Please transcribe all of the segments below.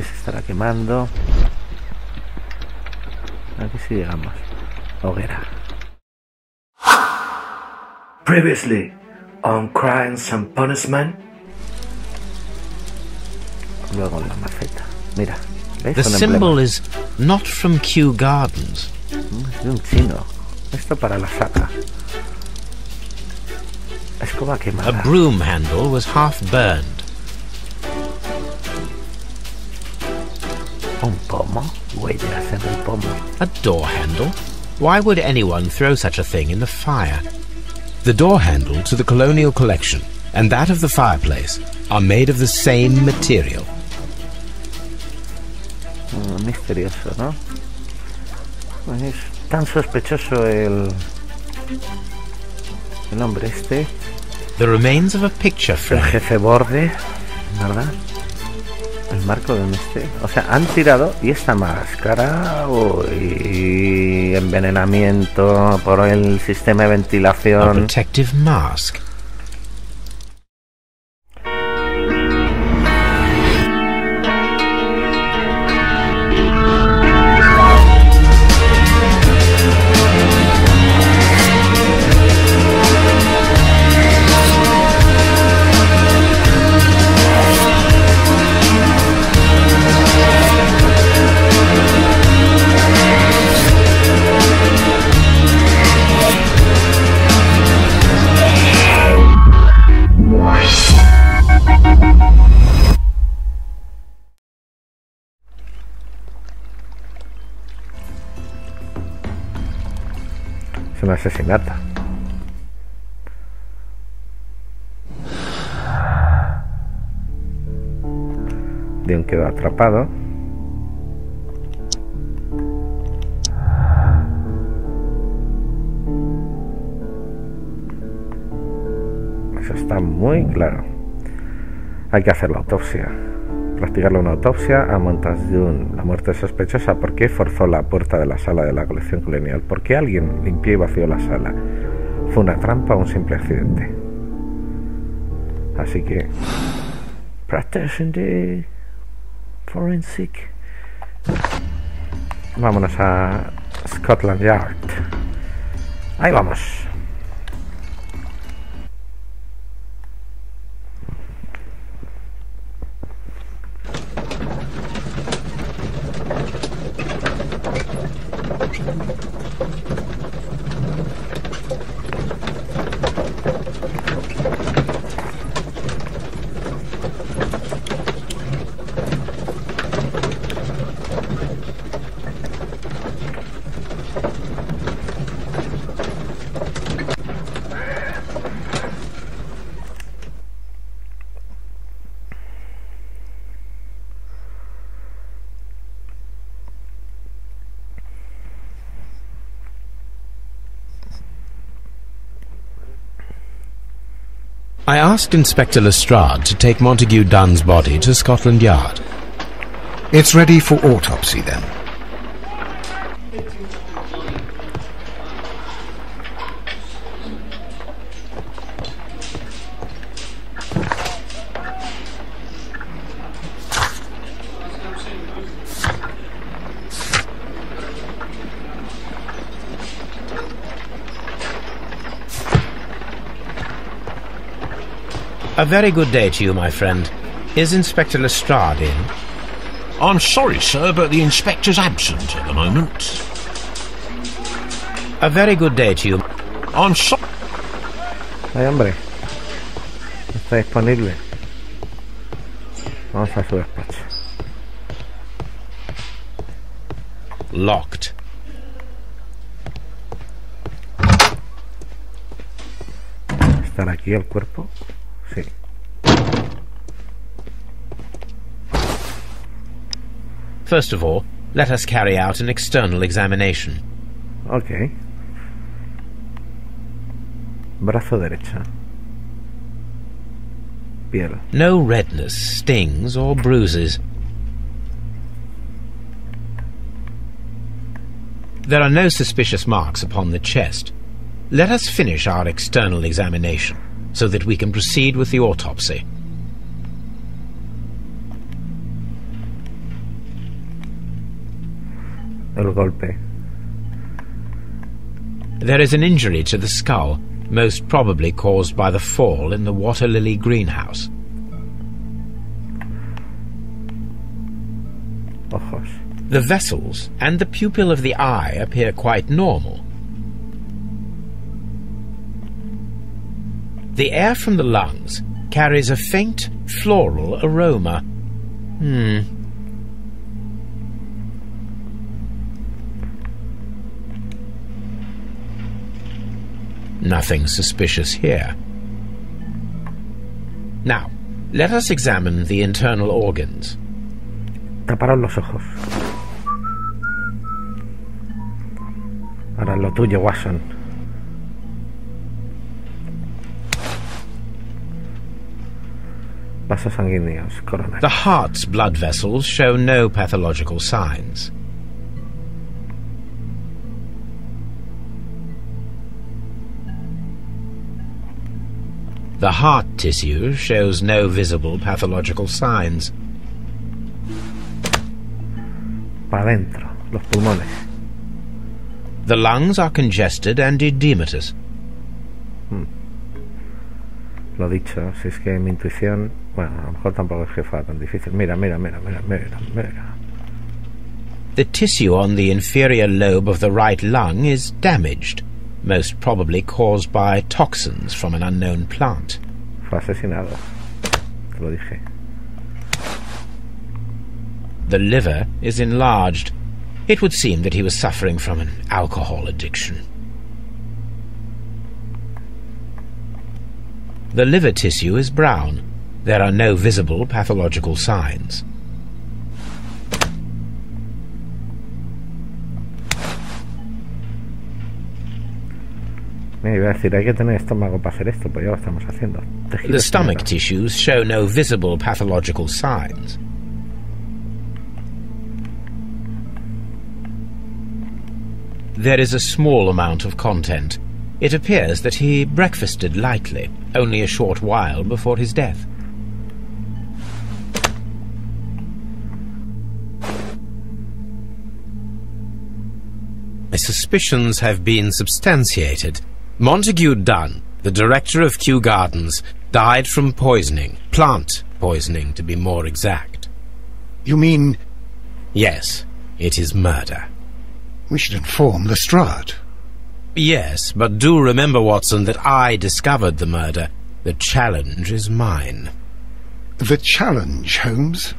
Aquí se estará quemando. Aquí sí llegamos. Hoguera. Previously on Crimes and Punishments. Luego en la maceta. Mira, ¿veis? The symbol is not from Kew Gardens. Es de un chino. Esto para la saca. Escoba quemada. A broom handle was half burned. Un pomo. Huellas en el pomo. A door handle? Why would anyone throw such a thing in the fire? The door handle to the colonial collection and that of the fireplace are made of the same material. Misterioso, ¿no? Pues es tan sospechoso el hombre este. The remains of a picture El frame. jefe borde, ¿verdad? El marco de este. O sea, han tirado y esta máscara. Uy, envenenamiento por el sistema de A ventilación. protective mask. Es un asesinato. Dean quedó atrapado. Eso está muy claro. Hay que hacer la autopsia. Practicarle una autopsia a Mantedremos. La muerte sospechosa. ¿Por qué forzó la puerta de la sala de la colección colonial? ¿Por qué alguien limpió y vació la sala? ¿Fue una trampa o un simple accidente? Así que... Practicing the forensic. Vámonos a Scotland Yard. Ahí vamos. I asked Inspector Lestrade to take Montague Dunn's body to Scotland Yard. It's ready for autopsy, then. A very good day to you, my friend. Is Inspector Lestrade in? I'm sorry, sir, but the inspector's absent at the moment. A very good day to you. I'm sorry. Ay, hombre. Está disponible. Vamos a su despacho. Locked. ¿Estará aquí el cuerpo? Sí. First of all, let us carry out an external examination. Ok. Brazo derecho. Piel. No redness, stings, or bruises. There are no suspicious marks upon the chest. Let us finish our external examination, so that we can proceed with the autopsy. el golpe. There is an injury to the skull, most probably caused by the fall in the water lily greenhouse. Ojos. The vessels and the pupil of the eye appear quite normal. The air from the lungs carries a faint floral aroma. Nothing suspicious here. Now, let us examine the internal organs. Taparon los ojos. Ahora lo tuyo, Watson. Vasos sanguíneos, coronarios. The heart's blood vessels show no pathological signs. The heart tissue shows no visible pathological signs. Para adentro, los pulmones. The lungs are congested and edematous. Lo dicho, si es que mi intuición... Bueno, a lo mejor tampoco es que fuera tan difícil. Mira. The tissue on the inferior lobe of the right lung is damaged, most probably caused by toxins from an unknown plant. Fue asesinado. Te lo dije. The liver is enlarged. It would seem that he was suffering from an alcohol addiction. The liver tissue is brown. There are no visible pathological signs. Me iba a decir, hay que tener estómago para hacer esto, pues ya lo estamos haciendo. The stomach tissues show no visible pathological signs. There is a small amount of content. It appears that he breakfasted lightly, only a short while before his death. My suspicions have been substantiated. Montague Dunn, the director of Kew Gardens, died from poisoning, plant poisoning to be more exact. You mean... Yes, it is murder. We should inform Lestrade. Yes, but do remember, Watson, that I discovered the murder. The challenge is mine. The challenge, Holmes?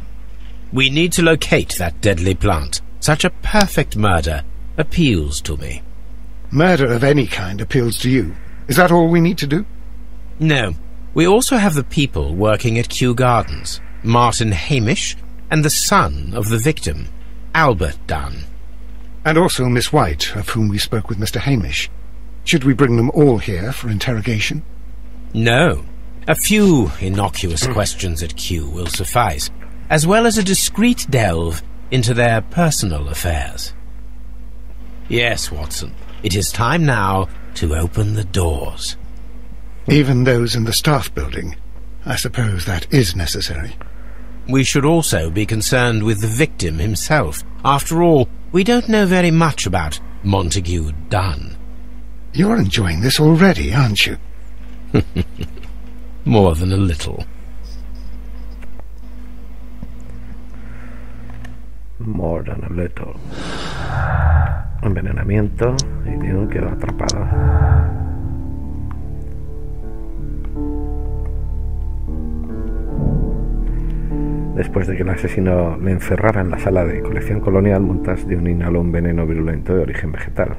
We need to locate that deadly plant. Such a perfect murder appeals to me. Murder of any kind appeals to you. Is that all we need to do? No. We also have the people working at Kew Gardens. Martin Hamish and the son of the victim, Albert Dunn. And also Miss White, of whom we spoke with Mr. Hamish. Should we bring them all here for interrogation? No. A few innocuous questions at Kew will suffice, as well as a discreet delve into their personal affairs. Yes, Watson, it is time now to open the doors. Even those in the staff building? I suppose that is necessary. We should also be concerned with the victim himself. After all, we don't know very much about Montague Dunn. You're enjoying this already, aren't you? More than a little. More than a little. Envenenamiento y Dune quedó atrapado. Después de que el asesino le encerrara en la sala de colección colonial, Montague inhaló un veneno virulento de origen vegetal.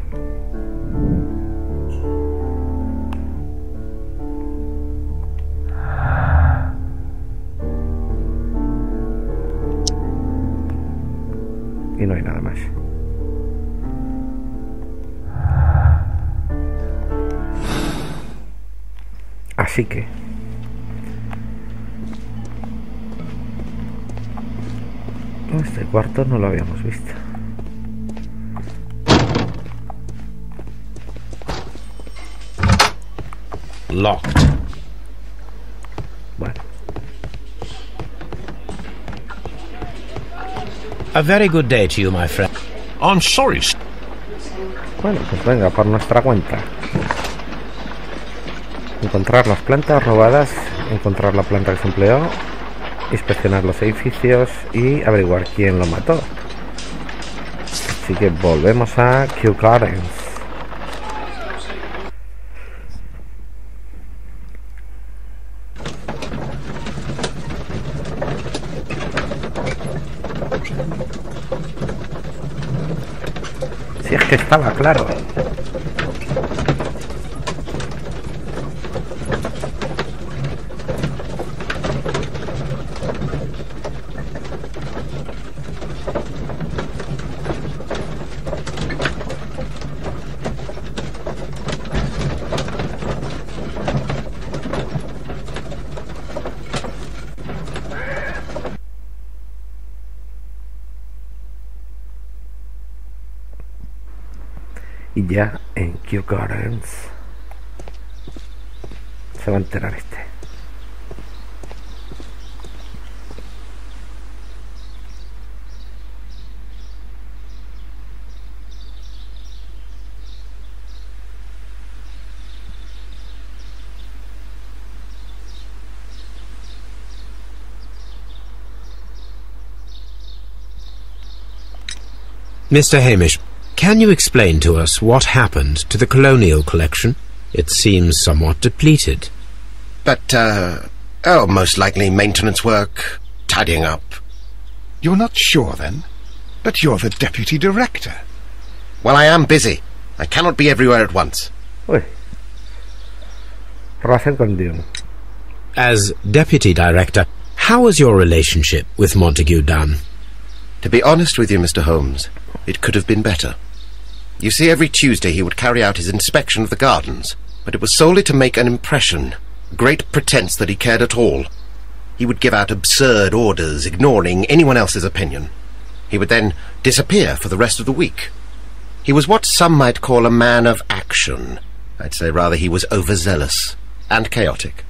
Y no hay nada más. Así que este cuarto no lo habíamos visto. Locked. Bueno. A very good day to you, my friend. I'm sorry. Bueno, pues venga, por nuestra cuenta. Encontrar las plantas robadas, encontrar la planta que se empleó, inspeccionar los edificios y averiguar quién lo mató. Así que volvemos a Kew Gardens. Si es que estaba claro. Y ya en Kew Gardens se va a enterar este. Mr. Hamish, can you explain to us what happened to the colonial collection? It seems somewhat depleted. But, most likely maintenance work, tidying up. You're not sure, then? But you're the deputy director. Well, I am busy. I cannot be everywhere at once. Uy. Relación con Dune. As deputy director, how was your relationship with Montague Dunn? To be honest with you, Mr. Holmes, it could have been better. You see, every Tuesday he would carry out his inspection of the gardens, but it was solely to make an impression, a great pretence that he cared at all. He would give out absurd orders, ignoring anyone else's opinion. He would then disappear for the rest of the week. He was what some might call a man of action. I'd say rather he was overzealous and chaotic.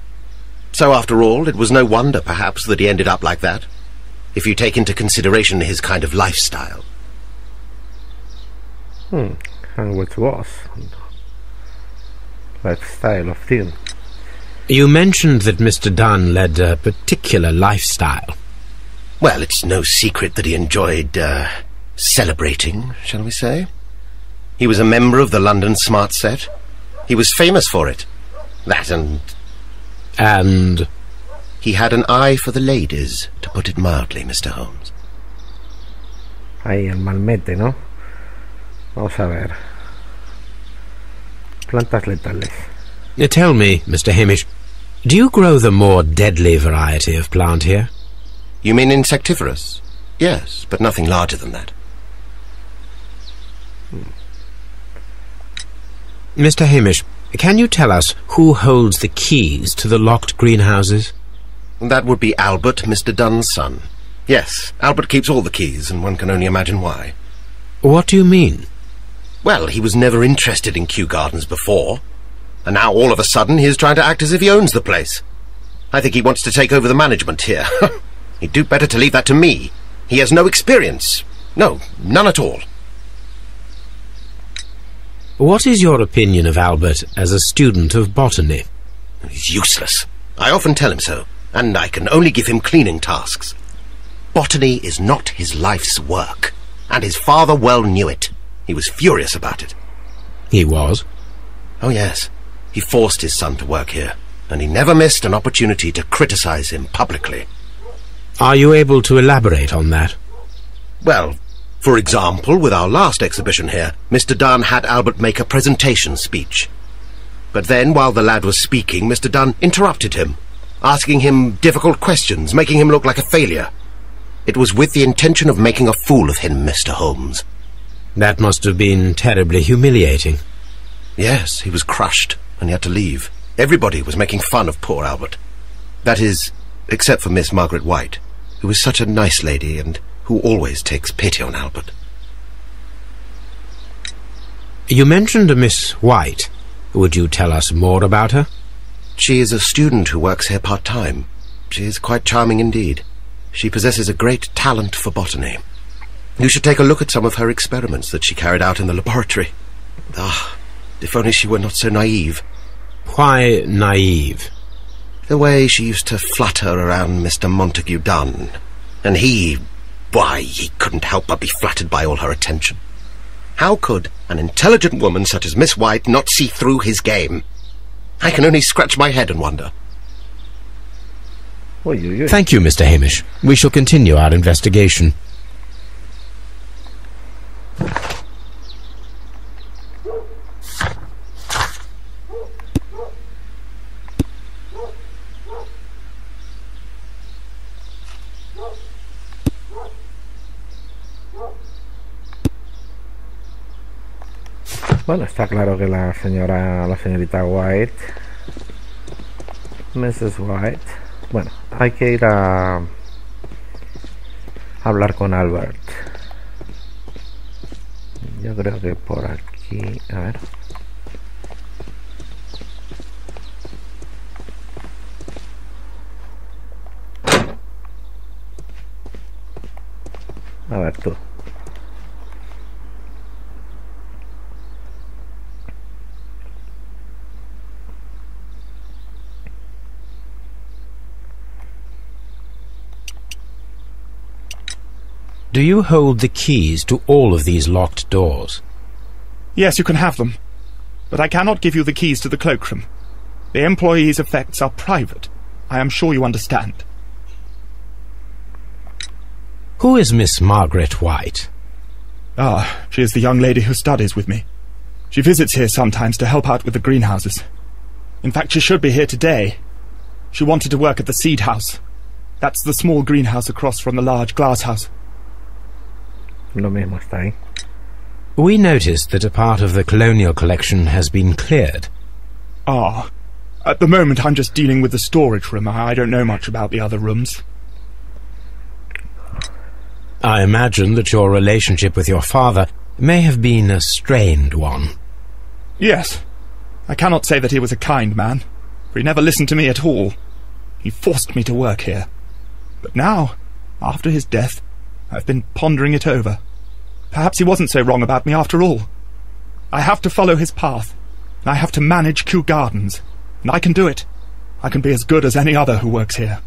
So after all, it was no wonder, perhaps, that he ended up like that, if you take into consideration his kind of lifestyle. And which was lifestyle of Dune. You mentioned that Mr. Dunn led a particular lifestyle. Well, it's no secret that he enjoyed, celebrating, shall we say. He was a member of the London Smart Set. He was famous for it. That and... And... He had an eye for the ladies, to put it mildly, Mr. Holmes. Ahí el malmete, ¿no? Vamos a ver. Plantas letales. Tell me, Mr. Hamish, do you grow the more deadly variety of plant here? You mean insectivorous? Yes, but nothing larger than that. Mr. Hamish, can you tell us who holds the keys to the locked greenhouses? That would be Albert, Mr. Dunn's son. Yes, Albert keeps all the keys, and one can only imagine why. What do you mean? Well, he was never interested in Kew Gardens before, and now all of a sudden he is trying to act as if he owns the place. I think he wants to take over the management here. He'd do better to leave that to me. He has no experience. No, none at all. What is your opinion of Albert as a student of botany? He's useless. I often tell him so, and I can only give him cleaning tasks. Botany is not his life's work, and his father well knew it. He was furious about it. He was? Oh, yes. He forced his son to work here, and he never missed an opportunity to criticize him publicly. Are you able to elaborate on that? Well, for example, with our last exhibition here, Mr. Dunn had Albert make a presentation speech. But then, while the lad was speaking, Mr. Dunn interrupted him, asking him difficult questions, making him look like a failure. It was with the intention of making a fool of him, Mr. Holmes. That must have been terribly humiliating. Yes, he was crushed, and he had to leave. Everybody was making fun of poor Albert. That is, except for Miss Margaret White, who is such a nice lady and who always takes pity on Albert. You mentioned a Miss White. Would you tell us more about her? She is a student who works here part-time. She is quite charming indeed. She possesses a great talent for botany. You should take a look at some of her experiments that she carried out in the laboratory. Ah, if only she were not so naive. Why naive? The way she used to flutter around Mr. Montague Dunn. And he couldn't help but be flattered by all her attention. How could an intelligent woman such as Miss White not see through his game? I can only scratch my head and wonder. Thank you, Mr. Hamish. We shall continue our investigation. Bueno, está claro que la señorita White, Mrs. White, bueno, hay que ir a hablar con Albert. Yo creo que por aquí, a ver. A ver tú. Do you hold the keys to all of these locked doors? Yes, you can have them. But I cannot give you the keys to the cloakroom. The employees' effects are private. I am sure you understand. Who is Miss Margaret White? Ah, she is the young lady who studies with me. She visits here sometimes to help out with the greenhouses. In fact, she should be here today. She wanted to work at the seed house. That's the small greenhouse across from the large glass house. Lo mismo está ahí. We noticed that a part of the colonial collection has been cleared. Ah, at the moment I'm just dealing with the storage room. I don't know much about the other rooms. I imagine that your relationship with your father may have been a strained one. Yes. I cannot say that he was a kind man, for he never listened to me at all. He forced me to work here. But now, after his death, I've been pondering it over. Perhaps he wasn't so wrong about me after all. I have to follow his path, and I have to manage Kew Gardens, and I can do it. I can be as good as any other who works here.